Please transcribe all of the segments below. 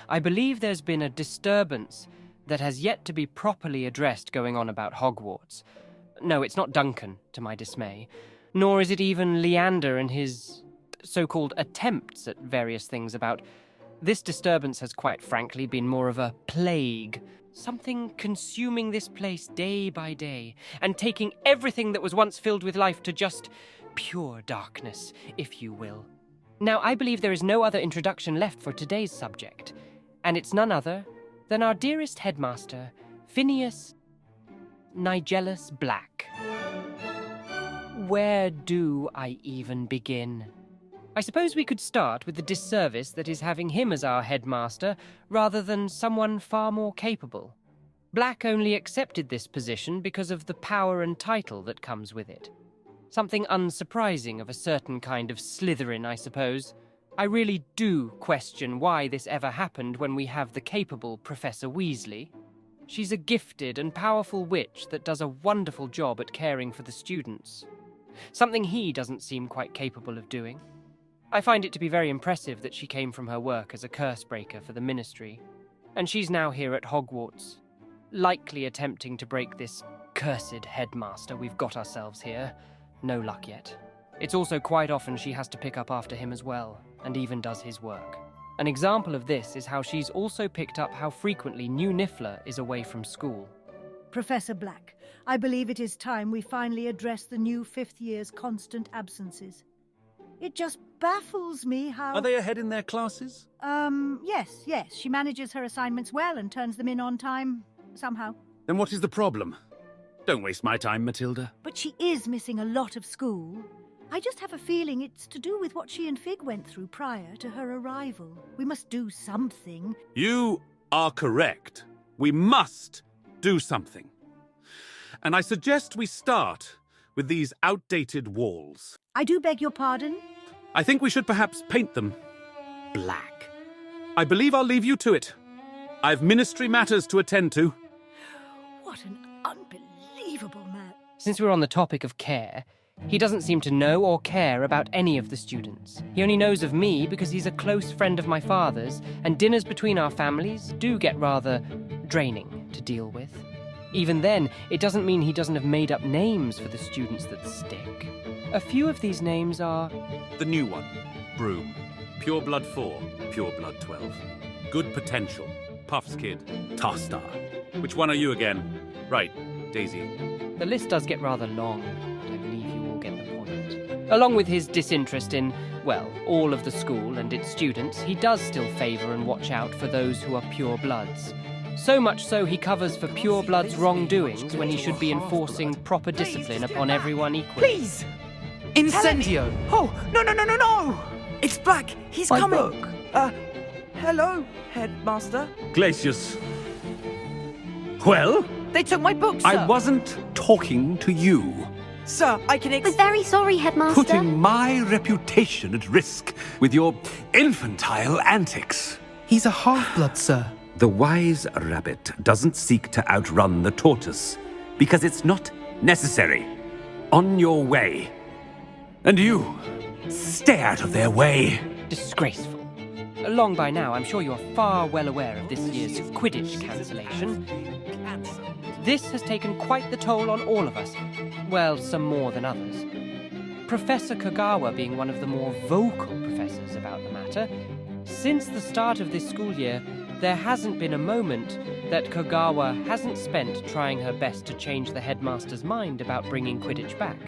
I believe there's been a disturbance that has yet to be properly addressed going on about Hogwarts. No, it's not Duncan, to my dismay. Nor is it even Leander and his so-called attempts at various things about... This disturbance has quite frankly been more of a plague. Something consuming this place day by day, and taking everything that was once filled with life to just pure darkness, if you will. Now, I believe there is no other introduction left for today's subject, and it's none other than our dearest headmaster, Phineas Nigellus Black. Where do I even begin? I suppose we could start with the disservice that is having him as our headmaster rather than someone far more capable. Black only accepted this position because of the power and title that comes with it. Something unsurprising of a certain kind of Slytherin, I suppose. I really do question why this ever happened when we have the capable Professor Weasley. She's a gifted and powerful witch that does a wonderful job at caring for the students. Something he doesn't seem quite capable of doing. I find it to be very impressive that she came from her work as a curse breaker for the Ministry, and she's now here at Hogwarts, likely attempting to break this cursed headmaster we've got ourselves here. No luck yet. It's also quite often she has to pick up after him as well, and even does his work. An example of this is how she's also picked up how frequently New Niffler is away from school. Professor Black, I believe it is time we finally address the new 5th year's constant absences. It just baffles me how... Are they ahead in their classes? Yes. She manages her assignments well and turns them in on time, somehow. Then what is the problem? Don't waste my time, Matilda. But she is missing a lot of school. I just have a feeling it's to do with what she and Fig went through prior to her arrival. We must do something. You are correct. We must do something. And I suggest we start with these outdated walls. I do beg your pardon? I think we should perhaps paint them black. I believe I'll leave you to it. I've ministry matters to attend to. What an unbelievable man. Since we're on the topic of care, he doesn't seem to know or care about any of the students. He only knows of me because he's a close friend of my father's, and dinners between our families do get rather draining to deal with. Even then, it doesn't mean he doesn't have made up names for the students that stick. A few of these names are... The new one, Broom. Pure Blood 4, Pure Blood 12. Good Potential, Puff's Kid, Tarstar. Which one are you again? Right, Daisy. The list does get rather long, but I believe you all get the point. Along with his disinterest in, well, all of the school and its students, he does still favour and watch out for those who are pure bloods. So much so he covers for pure blood's wrongdoings when he should be enforcing proper discipline upon everyone equally. Please! Incendio! Oh, no! It's Black! He's My coming! book. Hello, Headmaster. Glacius. Well? They took my book, sir! I wasn't talking to you. Sir, I can We're very sorry, Headmaster. Putting my reputation at risk with your infantile antics. He's a half-blood, sir. The wise rabbit doesn't seek to outrun the tortoise, because it's not necessary. On your way. And you, stay out of their way. Disgraceful. Long by now, I'm sure you're far well aware of this year's Quidditch cancellation. This has taken quite the toll on all of us. Well, some more than others. Professor Kagawa being one of the more vocal professors about the matter. Since the start of this school year, there hasn't been a moment that Kagawa hasn't spent trying her best to change the headmaster's mind about bringing Quidditch back.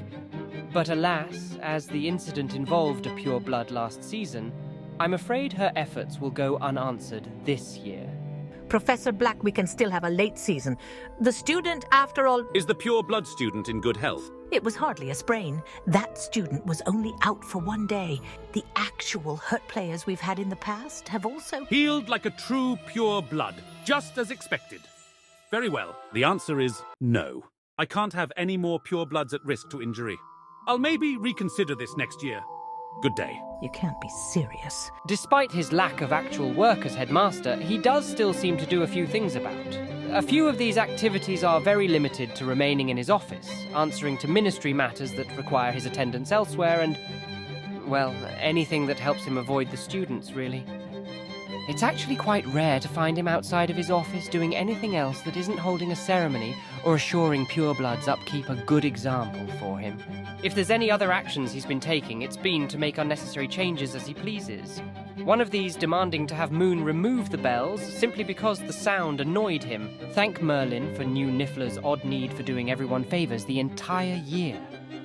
But alas, as the incident involved a pure blood last season, I'm afraid her efforts will go unanswered this year. Professor Black, we can still have a late season. The student, after all... Is the Pure Blood student in good health? It was hardly a sprain. That student was only out for 1 day. The actual hurt players we've had in the past have also... Healed like a true Pure Blood, just as expected. Very well. The answer is no. I can't have any more Pure Bloods at risk to injury. I'll maybe reconsider this next year. Good day. You can't be serious. Despite his lack of actual work as headmaster, he does still seem to do a few things about. A few of these activities are very limited to remaining in his office, answering to ministry matters that require his attendance elsewhere, and, well, anything that helps him avoid the students, really. It's actually quite rare to find him outside of his office doing anything else that isn't holding a ceremony or assuring purebloods upkeep a good example for him. If there's any other actions he's been taking, it's been to make unnecessary changes as he pleases. One of these demanding to have Moon remove the bells simply because the sound annoyed him. Thank Merlin for new Niffler's odd need for doing everyone favors the entire year.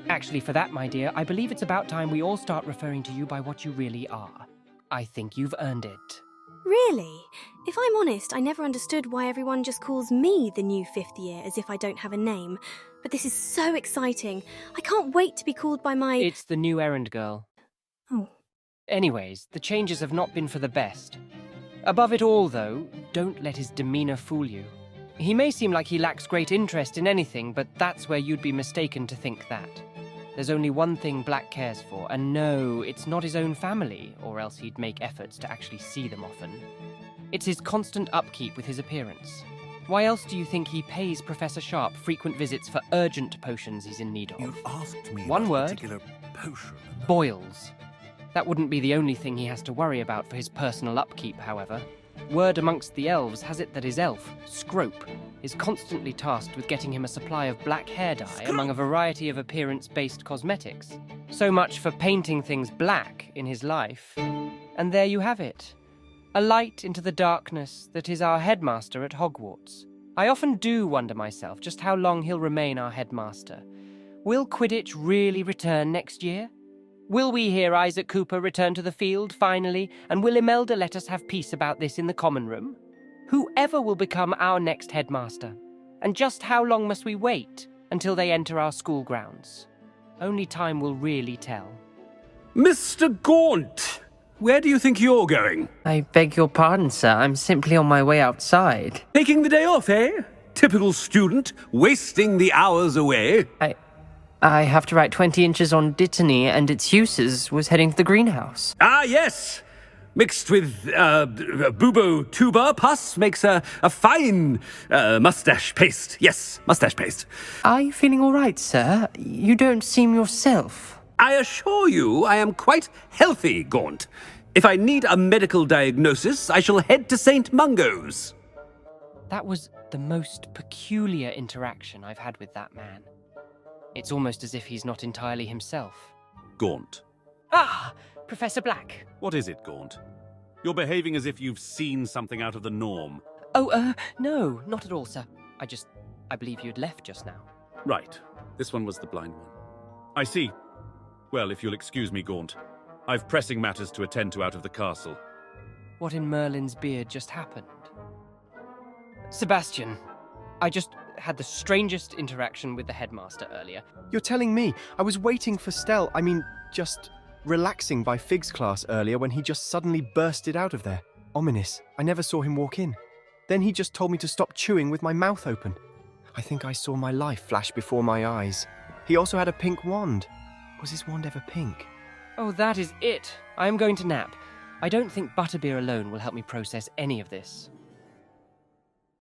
Actually, for that, my dear, I believe it's about time we all start referring to you by what you really are. I think you've earned it. Really? If I'm honest, I never understood why everyone just calls me the new 5th year as if I don't have a name. But this is so exciting. I can't wait to be called by my... It's the new errand girl. Oh. Anyways, the changes have not been for the best. Above it all, though, don't let his demeanor fool you. He may seem like he lacks great interest in anything, but that's where you'd be mistaken to think that. There's only one thing Black cares for, and no, it's not his own family, or else he'd make efforts to actually see them often. It's his constant upkeep with his appearance. Why else do you think he pays Professor Sharp frequent visits for urgent potions he's in need of? You've asked me One about a word. particular potion. Boils. That wouldn't be the only thing he has to worry about for his personal upkeep, however. Word amongst the elves has it that his elf, Scrope, is constantly tasked with getting him a supply of black hair dye among a variety of appearance-based cosmetics. So much for painting things black in his life. And there you have it. A light into the darkness that is our headmaster at Hogwarts. I often do wonder myself just how long he'll remain our headmaster. Will Quidditch really return next year? Will we hear Isaac Cooper return to the field, finally, and will Imelda let us have peace about this in the common room? Whoever will become our next headmaster? And just how long must we wait until they enter our school grounds? Only time will really tell. Mr. Gaunt, where do you think you're going? I beg your pardon, sir. I'm simply on my way outside. Taking the day off, eh? Typical student, wasting the hours away. I have to write 20 inches on Dittany and its uses. Was heading to the greenhouse. Ah, yes. Mixed with bubo tuber pus makes a fine mustache paste. Yes, mustache paste. Are you feeling all right, sir? You don't seem yourself. I assure you I am quite healthy, Gaunt. If I need a medical diagnosis, I shall head to St. Mungo's. That was the most peculiar interaction I've had with that man. It's almost as if he's not entirely himself. Gaunt. Ah! Professor Black. What is it, Gaunt? You're behaving as if you've seen something out of the norm. Oh, no, not at all, sir. I believe you'd left just now. Right. This one was the blind one. I see. Well, if you'll excuse me, Gaunt, I've pressing matters to attend to out of the castle. What in Merlin's beard just happened? Sebastian, I just had the strangest interaction with the headmaster earlier. You're telling me? I was waiting for just relaxing by Fig's class earlier when he just suddenly bursted out of there. Ominous. I never saw him walk in. Then he just told me to stop chewing with my mouth open. I think I saw my life flash before my eyes. He also had a pink wand. Was his wand ever pink? Oh, that is it. I am going to nap. I don't think butterbeer alone will help me process any of this.